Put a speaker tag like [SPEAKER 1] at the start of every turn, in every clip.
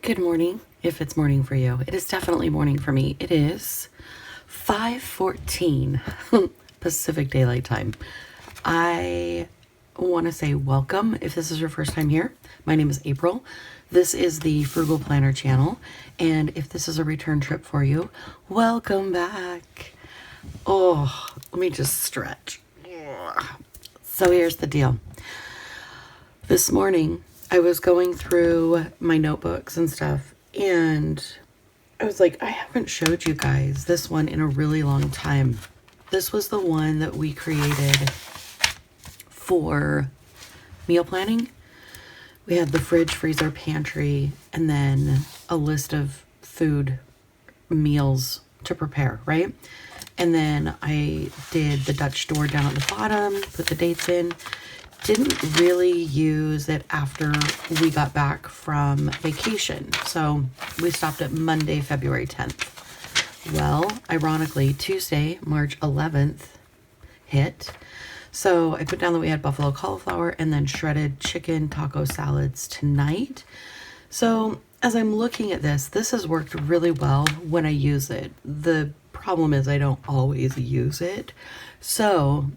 [SPEAKER 1] Good morning, if it's morning for you. It is definitely morning for me. It is 5:14 Pacific Daylight Time. I want to say welcome if this is your first time here. My name is April. This is the Frugal Planner channel, and if this is a return trip for you, welcome back. Oh, let me just stretch. So here's the deal. This morning, I was going through my notebooks and stuff, and I was like, I haven't showed you guys this one in a really long time. This was the one that we created for meal planning. We had the fridge, freezer, pantry, and then a list of food meals to prepare, right? And then I did the Dutch door down at the bottom, put the dates in. Didn't really use it after we got back from vacation. So we stopped at Monday, February 10th. Well, ironically, Tuesday, March 11th hit. So I put down that we had buffalo cauliflower and then shredded chicken taco salads tonight. So as I'm looking at this has worked really well when I use it. The problem is I don't always use it. So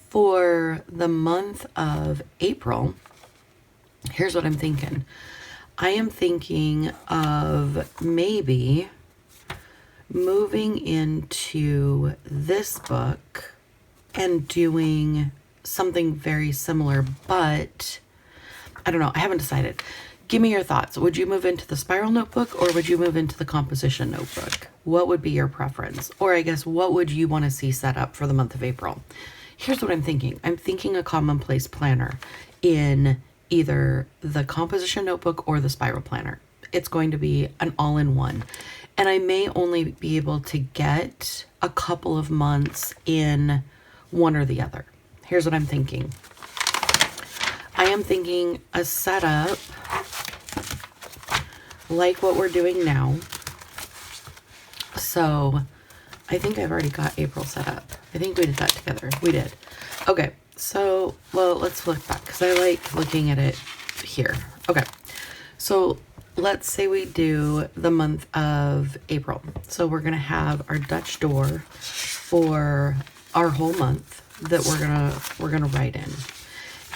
[SPEAKER 1] for the month of April, here's what I'm thinking. I am thinking of maybe moving into this book and doing something very similar, but I don't know. I haven't decided. Give me your thoughts. Would you move into the spiral notebook or would you move into the composition notebook? What would be your preference? Or I guess what would you want to see set up for the month of April? Here's what I'm thinking. I'm thinking a commonplace planner in either the composition notebook or the spiral planner. It's going to be an all-in-one. And I may only be able to get a couple of months in one or the other. Here's what I'm thinking. I am thinking a setup like what we're doing now. So I think I've already got April set up. I think we did that together. We did. Okay, so, well, let's look back because I like looking at it here. Okay, so let's say we do the month of April. So we're going to have our Dutch door for our whole month that we're gonna write in.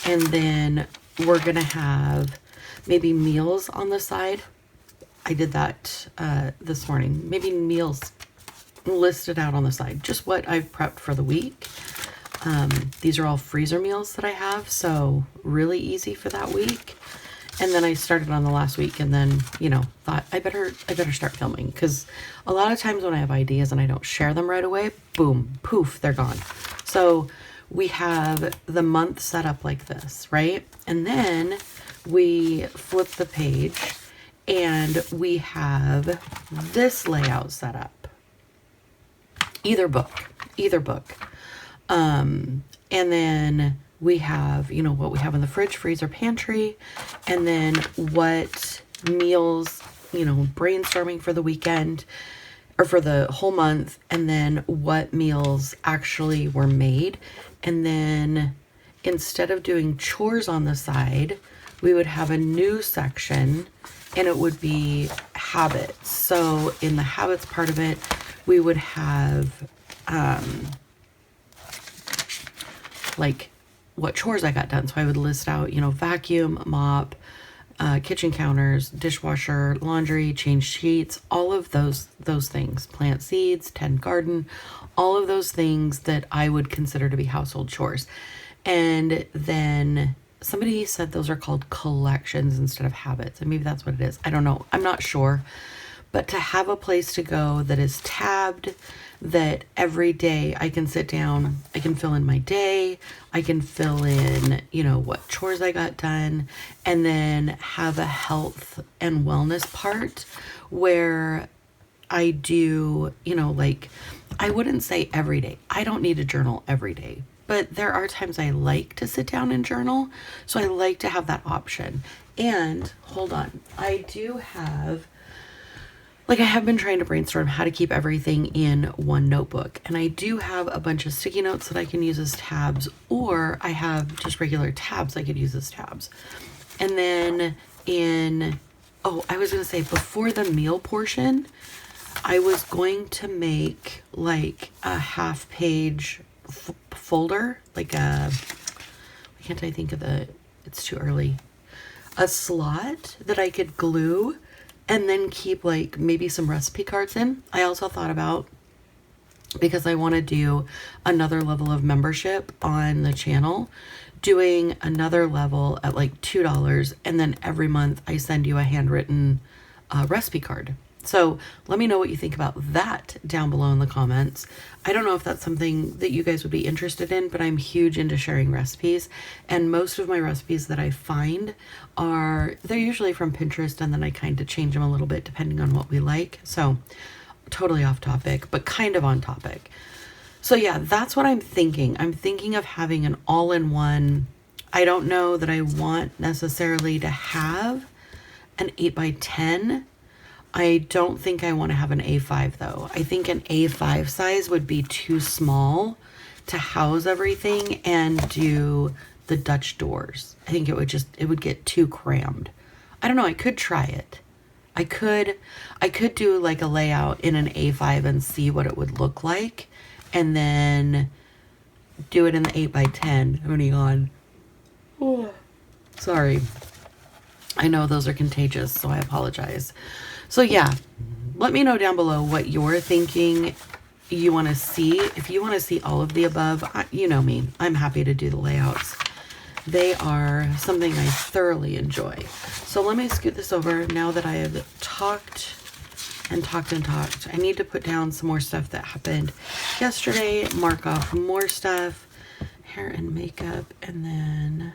[SPEAKER 1] And then we're going to have maybe meals on the side. I did that this morning. Maybe meals listed out on the side, just what I've prepped for the week. These are all freezer meals that I have, so really easy for that week. And then I started on the last week and then, thought I better start filming because a lot of times when I have ideas and I don't share them right away, boom, poof, they're gone. So we have the month set up like this, right? And then we flip the page and we have this layout set up. Either book. And then we have, what we have in the fridge, freezer, pantry, and then what meals, brainstorming for the weekend or for the whole month, and then what meals actually were made. And then instead of doing chores on the side, we would have a new section and it would be habits. So in the habits part of it, we would have like what chores I got done. So I would list out, vacuum, mop, kitchen counters, dishwasher, laundry, change sheets, all of those things, plant seeds, tend garden, all of those things that I would consider to be household chores. And then somebody said those are called collections instead of habits. And maybe that's what it is. I don't know. I'm not sure. But to have a place to go that is tabbed, that every day I can sit down, I can fill in my day, I can fill in, what chores I got done, and then have a health and wellness part where I do, I wouldn't say every day. I don't need a journal every day. But there are times I like to sit down and journal. So I like to have that option. And hold on, I do have, I have been trying to brainstorm how to keep everything in one notebook. And I do have a bunch of sticky notes that I can use as tabs, or I have just regular tabs I could use as tabs. And then in Oh, I was going to say, before the meal portion, I was going to make like a half-page folder, like a, why can't I think of it's too early, a slot that I could glue and then keep like maybe some recipe cards in. I also thought about, because I want to do another level of membership on the channel, doing another level at like $2, and then every month I send you a handwritten recipe card. So let me know what you think about that down below in the comments. I don't know if that's something that you guys would be interested in, but I'm huge into sharing recipes. And most of my recipes that I find they're usually from Pinterest, and then I kind of change them a little bit depending on what we like. So totally off topic, but kind of on topic. So yeah, that's what I'm thinking. I'm thinking of having an all-in-one. I don't know that I want necessarily to have an 8x10. I don't think I want to have an A5 though. I think an A5 size would be too small to house everything and do the Dutch doors. I think it would get too crammed. I don't know, I could try it. I could do like a layout in an A5 and see what it would look like, and then do it in the 8x10. Hang on. Oh, sorry. I know those are contagious, so I apologize. So yeah, let me know down below what you're thinking you want to see. If you want to see all of the above, you know me, I'm happy to do the layouts. They are something I thoroughly enjoy. So let me scoot this over now that I have talked and talked and talked. I need to put down some more stuff that happened yesterday, mark off more stuff, hair and makeup, and then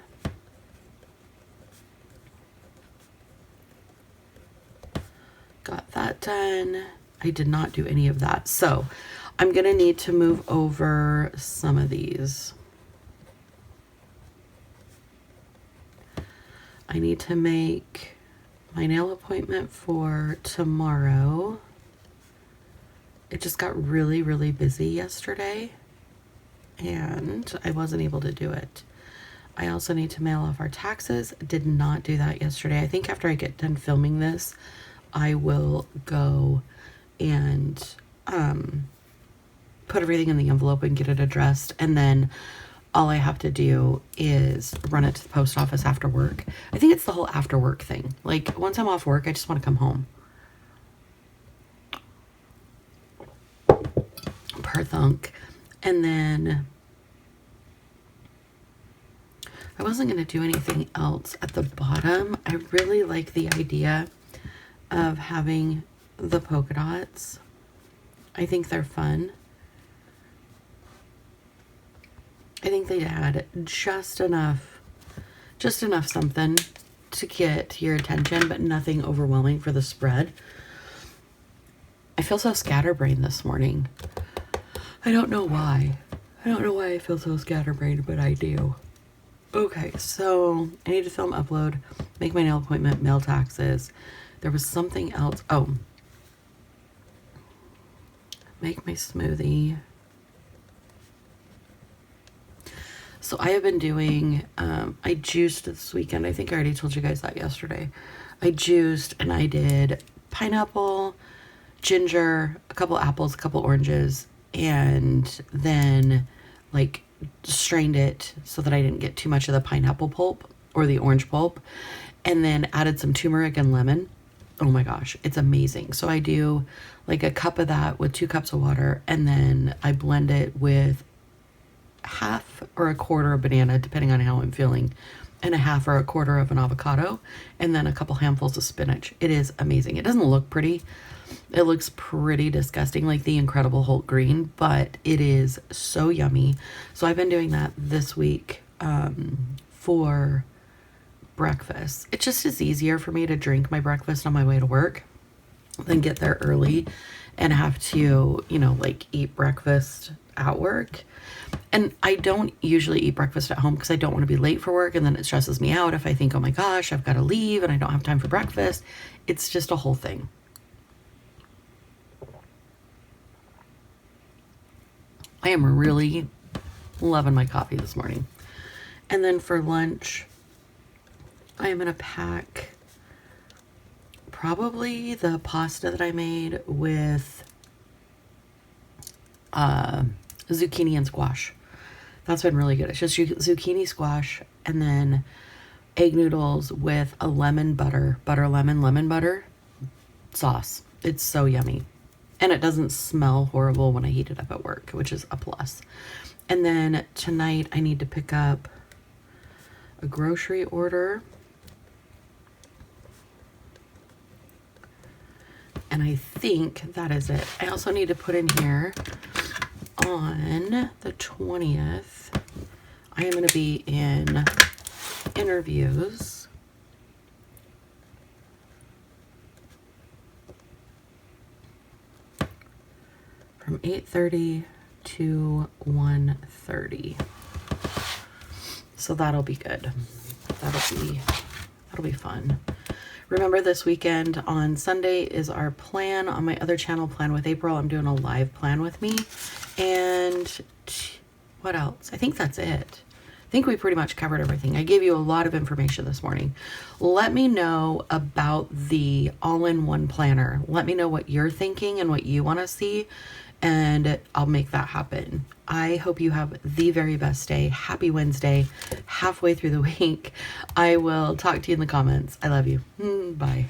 [SPEAKER 1] got that done. I did not do any of that. So I'm gonna need to move over some of these. I need to make my nail appointment for tomorrow. It just got really, really busy yesterday and I wasn't able to do it. I also need to mail off our taxes. Did not do that yesterday. I think after I get done filming this, I will go and put everything in the envelope and get it addressed, and then all I have to do is run it to the post office after work. I think it's the whole after work thing. Like, once I'm off work, I just want to come home. Per thunk. And then I wasn't going to do anything else at the bottom. I really like the idea of having the polka dots. I think they're fun. I think they'd add just enough something to get your attention, but nothing overwhelming for the spread. I feel so scatterbrained this morning. I don't know why. I don't know why I feel so scatterbrained, but I do. Okay, so I need to film, upload, make my nail appointment, mail taxes. There was something else. Oh, make my smoothie. So I have been doing, I juiced this weekend. I think I already told you guys that yesterday. I juiced and I did pineapple, ginger, a couple apples, a couple oranges, and then like strained it so that I didn't get too much of the pineapple pulp or the orange pulp, and then added some turmeric and lemon. Oh my gosh, it's amazing. So I do like a cup of that with 2 cups of water, and then I blend it with half or a quarter of banana, depending on how I'm feeling, and a half or a quarter of an avocado, and then a couple handfuls of spinach. It is amazing. It doesn't look pretty. It looks pretty disgusting, like the Incredible Hulk green, but it is so yummy. So I've been doing that this week for breakfast. It just is easier for me to drink my breakfast on my way to work than get there early and have to, you know, like eat breakfast at work. And I don't usually eat breakfast at home because I don't want to be late for work, and then it stresses me out if I think, oh my gosh, I've got to leave and I don't have time for breakfast. It's just a whole thing. I am really loving my coffee this morning. And then for lunch, I am going to pack probably the pasta that I made with zucchini and squash. That's been really good. It's just zucchini, squash, and then egg noodles with a lemon butter sauce. It's so yummy. And it doesn't smell horrible when I heat it up at work, which is a plus. And then tonight I need to pick up a grocery order. And I think that is it. I also need to put in here on the 20th, I am going to be in interviews. From 8:30 to 1:30. So that'll be good. That'll be fun. Remember, this weekend on Sunday is our plan. On my other channel, Plan with April, I'm doing a live plan with me. And what else? I think that's it. I think we pretty much covered everything. I gave you a lot of information this morning. Let me know about the all-in-one planner. Let me know what you're thinking and what you want to see, and I'll make that happen. I hope you have the very best day. Happy Wednesday, halfway through the week. I will talk to you in the comments. I love you. Bye.